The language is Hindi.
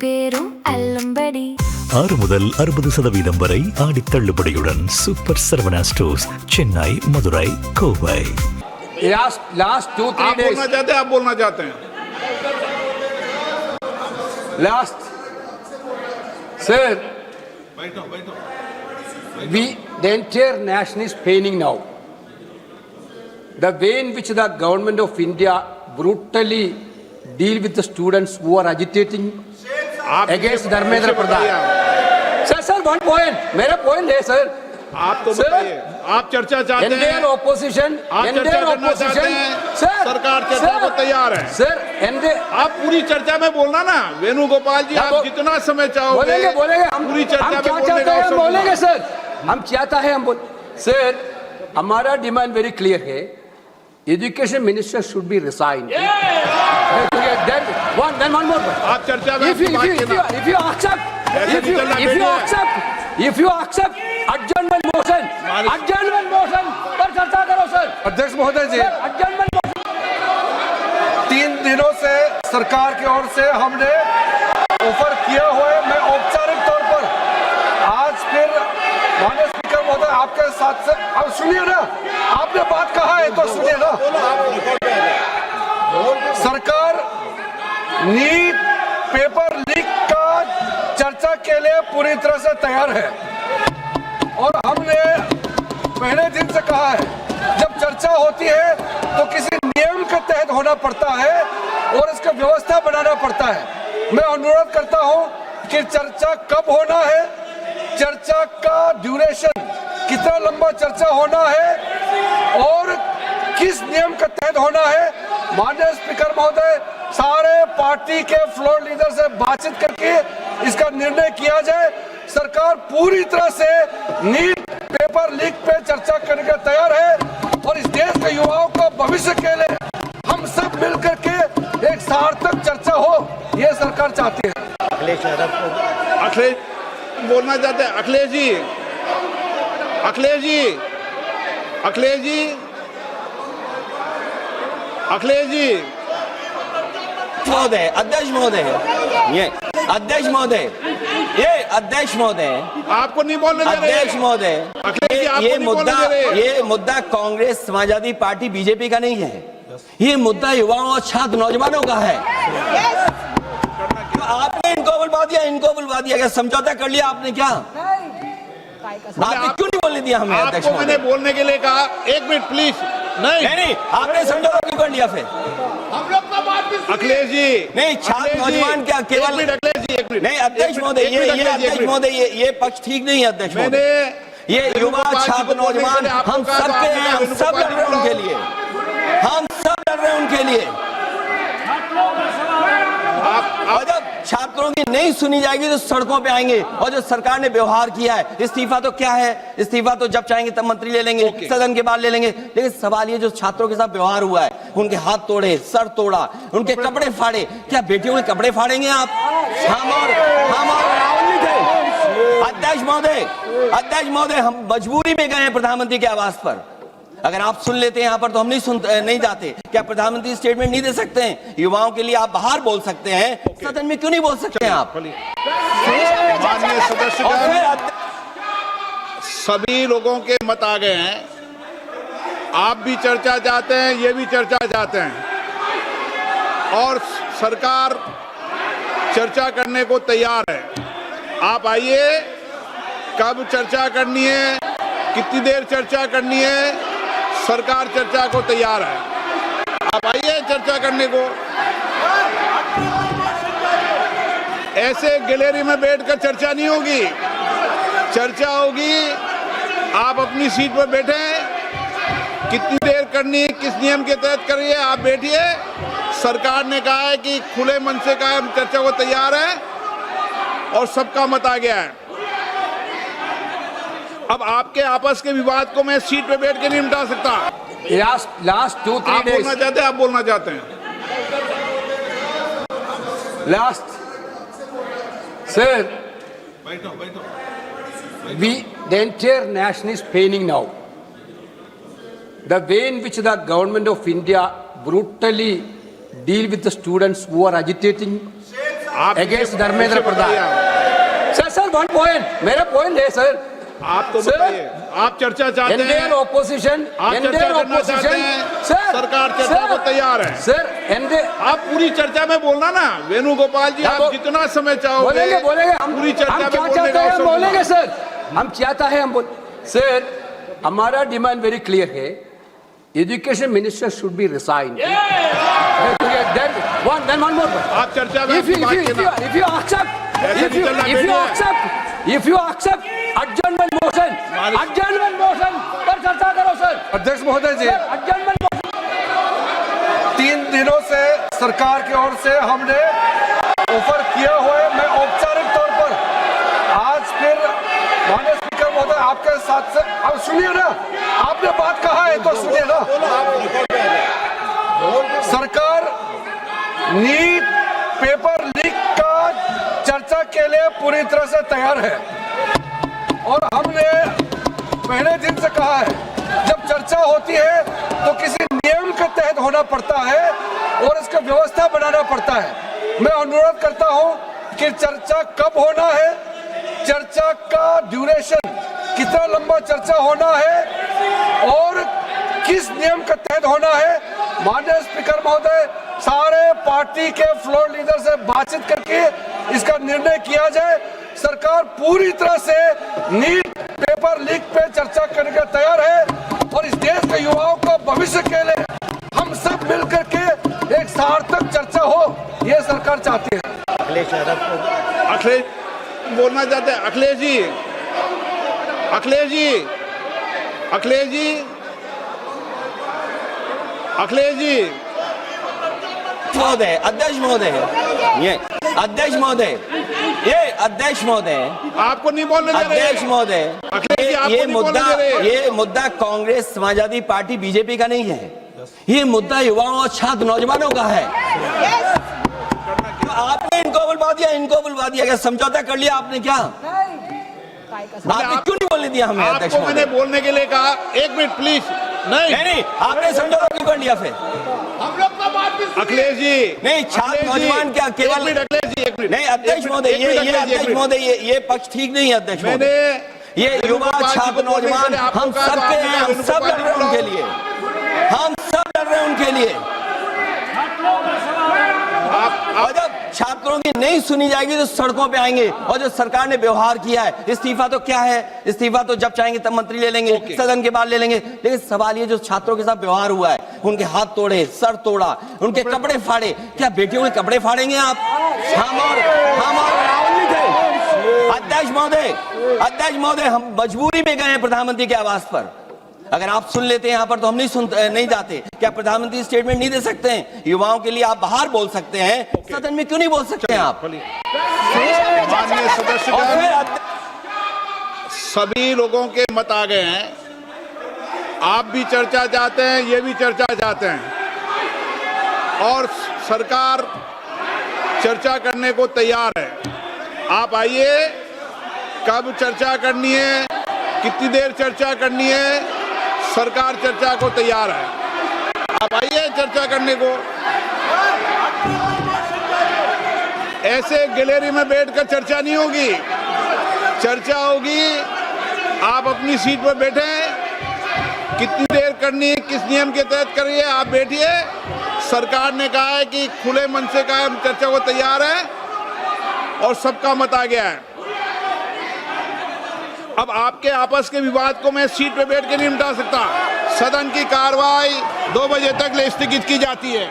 பேரும் அல்லம்படி 6 முதல் 60% வரை ஆடி தள்ளுபடியுடன் super Saravana stores Chennai Madurai Kovai. Last 2-3 days आप बोलना चाहते हैं last sir we the entire nation is paining now the way in which the government of India brutally deal with the students who are agitating against Dharmendra Pradhan। Sir one point मेरा पॉइंट है सर। आप तो बताइए, आप चर्चा चाहते हैं, इंडियन ऑपोजिशन सरकार चर्चा को तैयार है सर। आप पूरी चर्चा में बोलना ना वेणुगोपाल जी, आप जितना समय चाहोगे बोलेंगे हम पूरी चर्चा में बोलेंगे सर। हम चाहता है हम सर हमारा डिमांड वेरी क्लियर है, education minister should be resign. आप चर्चा में if you accept adjournment motion पर चर्चा करो सर। अध्यक्ष महोदय जी, adjournment 3 दिनों से सरकार की ओर से हमने ऑफर किया हुआ है। मैं औपचारिक तौर पर आज फिर माननीय स्पीकर महोदय आपके साथ से अब सुनिए ना, आपने बात कहा है तो सुनिए ना। सरकार नीट पेपर लीक का चर्चा के लिए पूरी तरह से तैयार है और हमने पहले दिन से कहा है जब चर्चा होती है तो किसी नियम के तहत होना पड़ता है और इसका व्यवस्था बनाना पड़ता है। मैं अनुरोध करता हूं कि चर्चा कब होना है, चर्चा का ड्यूरेशन कितना लंबा चर्चा होना है और किस नियम के तहत होना है। माननीय स्पीकर महोदय सारे पार्टी के फ्लोर लीडर से बातचीत करके इसका निर्णय किया जाए। सरकार पूरी तरह से नीट पेपर लीक पे चर्चा करने के तैयार है और इस देश के युवाओं को भविष्य के लिए हम सब मिलकर के एक सार्थक चर्चा हो, ये सरकार चाहती है। अखिलेश बोलना चाहते हैं। अखिलेश जी महोदय, अध्यक्ष महोदय, ये अध्यक्ष महोदय, ये अध्यक्ष महोदय, आपको नहीं बोलने दे रहे। अध्यक्ष महोदय, ये मुद्दा कांग्रेस समाजवादी पार्टी बीजेपी का नहीं है, ये मुद्दा युवाओं और छात्र नौजवानों का है। आपने इनको बुलवा दिया, क्या समझौता कर लिया आपने? क्या आपने क्यों नहीं बोलने दिया हमें? अध्यक्ष आपको मैंने बोलने के लिए कहा, 1 मिनट प्लीज। नहीं, आपने समझौता क्यों कर लिया फिर? अखिलेश जी नहीं, छात्र नौजवान क्या केवल नहीं। अध्यक्ष महोदय, ये पक्ष ठीक नहीं है। अध्यक्ष महोदय, ये युवा छात्र नौजवान हम सबके हैं, हम सब लड़ रहे हैं उनके लिए, हम सब लड़ रहे हैं उनके लिए। और जब छात्रों की नहीं सुनी जाएगी तो सड़कों पे आएंगे। और जो सरकार ने व्यवहार किया है, इस्तीफा तो क्या है, इस्तीफा तो जब चाहेंगे तब मंत्री ले लेंगे, सदन के बाद ले लेंगे। लेकिन सवाल ये जो छात्रों के साथ व्यवहार हुआ है, उनके हाथ तोड़े, सर तोड़ा, उनके कपड़े फाड़े, क्या बेटियों के कपड़े फाड़ेंगे आप? हम और राहुल जी थे। अध्यक्ष महोदय, हम मजबूरी में गए हैं प्रधानमंत्री के आवास पर। अगर आप सुन लेते हैं यहाँ पर तो हम नहीं जाते। क्या प्रधानमंत्री स्टेटमेंट नहीं दे सकते हैं? युवाओं के लिए आप बाहर बोल सकते हैं, सदन में क्यों नहीं बोल सकते हैं आप? माननीय सदस्यगण, सभी लोगों के मत आ गए हैं। आप भी चर्चा चाहते हैं, ये भी चर्चा चाहते हैं और सरकार चर्चा करने को तैयार है। आप आइए, कब चर्चा करनी है, कितनी देर चर्चा करनी है, सरकार चर्चा को तैयार है। आप आइए चर्चा करने को। ऐसे गैलरी में बैठकर चर्चा नहीं होगी, चर्चा होगी। आप अपनी सीट पर बैठे, कितनी देर करनी है, किस नियम के तहत करिए, आप बैठिए। सरकार ने कहा है कि खुले मन से कहा हम चर्चा को तैयार है और सबका मत आ गया है। अब आपके आपस के विवाद को मैं सीट पे बैठ के नहीं मिटा सकता। लास्ट 2-3 days आप बोलना चाहते हैं। Last sir the entire nation is paining now the way in which the government of India brutally deal with the students who are agitating आप अगेंस्ट मुझे धर्मेंद्र प्रधान। बताइए। सर 1 पॉइंट, मेरा पॉइंट है सर। आप तो बताइए, आप चर्चा चाहते हैं, इंडियन ऑपोजिशन, आप चर्चा करना चाहते हैं, सरकार चर्चा को तैयार है। सर आप पूरी चर्चा में बोलना ना वेणुगोपाल जी, आप जितना समय चाहोगे बोलेंगे हम पूरी चर्चा हम में क्या बोलने चाहते का हैं हम अवसर बोलेंगे दूंगा। सर, हम चाहता है हम बोल। सर हमारा डिमांड वेरी क्लियर है, education minister should be resign. then one more. आप चर्चा में If you accept adjournment motion पर चर्चा करो सर। अध्यक्ष महोदय जी, adjournment motion 3 दिनों से सरकार की ओर से हमने ऑफर किया हुआ है। मैं औपचारिक तौर पर आज फिर माननीय स्पीकर महोदय आपके साथ से, अब सुनिए ना, आपने बात कहा है तो सुनिए ना। सरकार नीट पेपर लीक का चर्चा के लिए पूरी तरह से तैयार है और हमने पहले दिन से कहा है, जब चर्चा होती है तो किसी नियम के तहत होना पड़ता है और इसका व्यवस्था बनाना पड़ता है। मैं अनुरोध करता हूं कि चर्चा कब होना है, चर्चा का ड्यूरेशन, कितना लंबा चर्चा होना है और किस नियम के तहत होना है। माननीय स्पीकर महोदय, सारे पार्टी के फ्लोर लीडर से बातचीत करके इसका निर्णय किया जाए। सरकार पूरी तरह से नीट पेपर लीक पे चर्चा करने के तैयार है और इस देश के युवाओं का भविष्य के लिए हम सब मिलकर के एक सार्थक चर्चा हो, ये सरकार चाहती है। अखिलेश बोलना चाहते हैं। अखिलेश जी, अखिलेश जी, अखिलेश जी, अखिलेश जी, महोदय, अध्यक्ष महोदय, ये अध्यक्ष महोदय, ये अध्यक्ष महोदय, आपको नहीं बोलने दे रहे। अध्यक्ष महोदय, अखिलेश जी, आपको नहीं बोलने दे रहे। ये मुद्दा कांग्रेस समाजवादी पार्टी बीजेपी का नहीं है, ये मुद्दा युवाओं और छात्र नौजवानों का है। तो आपने इनको बुलवा दिया, क्या समझौता कर लिया आपने? क्या आपने क्यों नहीं बोलने दिया हमें? अध्यक्ष आपको मैंने महोदय, बोलने के लिए कहा, एक मिनट प्लीज। नहीं, आपने समझौता क्यों कर लिया फिर? अखिलेश जी, नहीं, छात्र नौजवान क्या केवल? अखिलेश जी, एक मिनट। नहीं अध्यक्ष महोदय, ये अध्यक्ष महोदय, ये पक्ष ठीक नहीं है अध्यक्ष मैंने महोदय। ये युवा छात्र नौजवान हम सब पे हैं, हम सब लड़ रहे हैं उनके लिए, हम सब लड़ रहे हैं उनके लिए। और जब छात्रों की नहीं सुनी जाएगी तो सड़कों पे आएंगे। और जो सरकार ने व्यवहार किया है, इस्तीफा तो क्या है, इस्तीफा तो जब चाहेंगे तब मंत्री ले लेंगे, सदन के बाद ले लेंगे। लेकिन सवाल ये, जो छात्रों के साथ व्यवहार हुआ है, उनके हाथ तोड़े, सर तोड़ा, उनके कपड़े फाड़े, क्या बेटियों के कपड़े फाड़ेंगे आप? हम और राहुल जी थे। अध्यक्ष महोदय, हम मजबूरी में गए हैं प्रधानमंत्री के आवास पर। अगर आप सुन लेते हैं यहाँ पर तो हम नहीं जाते। क्या प्रधानमंत्री स्टेटमेंट नहीं दे सकते हैं? युवाओं के लिए आप बाहर बोल सकते हैं, सदन में क्यों नहीं बोल सकते हैं आप? माननीय सदस्यगण, सभी लोगों के मत आ गए हैं। आप भी चर्चा चाहते हैं, ये भी चर्चा चाहते हैं और सरकार चर्चा करने को तैयार है। आप आइए, कब चर्चा करनी है, कितनी देर चर्चा करनी है, सरकार चर्चा को तैयार है। आप आइए चर्चा करने को। ऐसे गैलरी में बैठकर चर्चा नहीं होगी, चर्चा होगी। आप अपनी सीट पर बैठे, कितनी देर करनी है, किस नियम के तहत करिए, आप बैठिए। सरकार ने कहा है कि खुले मन से कहा है, हम चर्चा को तैयार है और सबका मत आ गया है। अब आपके आपस के विवाद को मैं सीट पे बैठ के नहीं मिटा सकता। सदन की कार्रवाई 2 बजे तक स्थगित की जाती है।